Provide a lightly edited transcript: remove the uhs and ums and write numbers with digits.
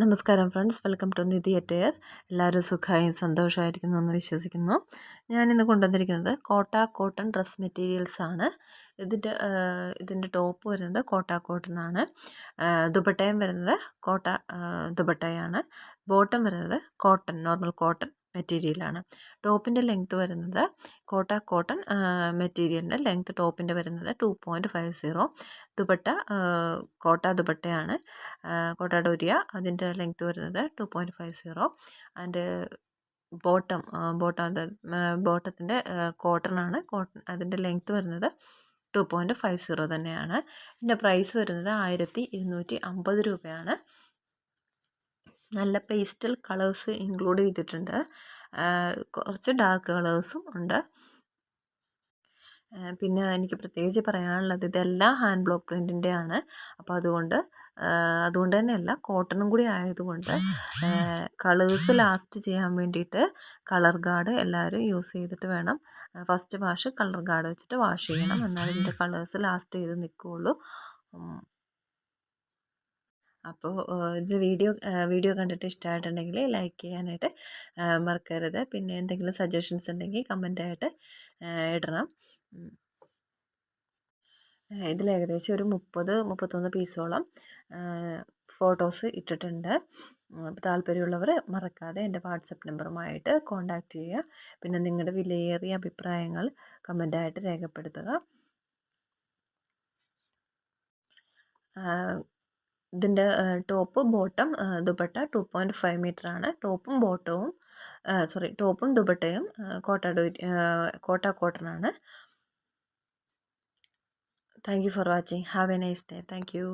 നമസ്കാരം friends, welcome to Nidhi attire. എല്ലാവരും സുഖമായും സന്തോഷമായിരിക്കുന്നു എന്ന് വിശ്വസിക്കുന്നു. ഞാനിന്ന് കൊണ്ടുവന്നിരിക്കുന്നത് കോട്ടൺ ഡ്രസ് മെറ്റീരിയൽസ് ആണ്. ഇതിൻ്റെ ടോപ്പ് വരുന്നത് കോട്ടൺ ആണ്. ദുപ്പട്ടയും വരുന്നത് ദുപ്പട്ടയാണ്. ബോട്ടം വരുന്നത് നോർമൽ കോട്ടൺ മെറ്റീരിയലാണ്. ടോപ്പിൻ്റെ ലെങ്ത്ത് വരുന്നത് കോട്ടൺ മെറ്റീരിയലിൻ്റെ ലെങ്ത്ത് ടോപ്പിൻ്റെ വരുന്നത് 2.50. ദുപ്പട്ട ദുപ്പട്ടയാണ്. കോട്ട ഡോരിയ അതിൻ്റെ ലെങ്ത്ത് വരുന്നത് 2.50. ആൻഡ് ബോട്ടത്തിൻ്റെ കോട്ടൺ അതിൻ്റെ ലെങ്ത്ത് വരുന്നത് 2.50 തന്നെയാണ്. ഇതിൻ്റെ പ്രൈസ് വരുന്നത് 1250 രൂപയാണ്. നല്ല പേസ്റ്റൽ കളേഴ്സ് ഇൻക്ലൂഡ് ചെയ്തിട്ടുണ്ട്. കുറച്ച് ഡാർക്ക് കളേഴ്സും ഉണ്ട്. പിന്നെ എനിക്ക് പ്രത്യേകിച്ച് പറയാനുള്ളത്, ഇതെല്ലാം ഹാൻഡ് ബ്ലോക്ക് പ്രിൻറ്റിൻ്റെ ആണ്. അപ്പോൾ അതുകൊണ്ട് തന്നെയല്ല, കോട്ടണും കൂടി ആയതുകൊണ്ട് കളേഴ്സ് ലാസ്റ്റ് ചെയ്യാൻ വേണ്ടിയിട്ട് കളർ ഗാർഡ് എല്ലാവരും യൂസ് ചെയ്തിട്ട് വേണം. ഫസ്റ്റ് വാഷ് കളർ ഗാർഡ് വെച്ചിട്ട് വാഷ് ചെയ്യണം, എന്നാലും ഇതിൻ്റെ കളേഴ്സ് ലാസ്റ്റ് ചെയ്ത് നിൽക്കുകയുള്ളൂ. അപ്പോൾ ഇത് വീഡിയോ കണ്ടിട്ട് ഇഷ്ടമായിട്ടുണ്ടെങ്കിൽ ലൈക്ക് ചെയ്യാനായിട്ട് മറക്കരുത്. പിന്നെ എന്തെങ്കിലും സജഷൻസ് ഉണ്ടെങ്കിൽ കമൻ്റായിട്ട് ഇടണം. ഇതിൽ ഏകദേശം ഒരു 31 പീസോളം ഫോട്ടോസ് ഇട്ടിട്ടുണ്ട്. താല്പര്യമുള്ളവർ മറക്കാതെ എൻ്റെ വാട്സപ്പ് നമ്പറുമായിട്ട് കോൺടാക്റ്റ് ചെയ്യുക. പിന്നെ നിങ്ങളുടെ വിലയേറിയ അഭിപ്രായങ്ങൾ കമൻ്റായിട്ട് രേഖപ്പെടുത്തുക. ഇതിൻ്റെ ടോപ്പ് ബോട്ടം ദുപ്പട്ട 2.5 മീറ്ററാണ്. ടോപ്പും ദുപ്പട്ടയും കോട്ടൺ ആണ്. Thank you for watching. Have a nice day. Thank you.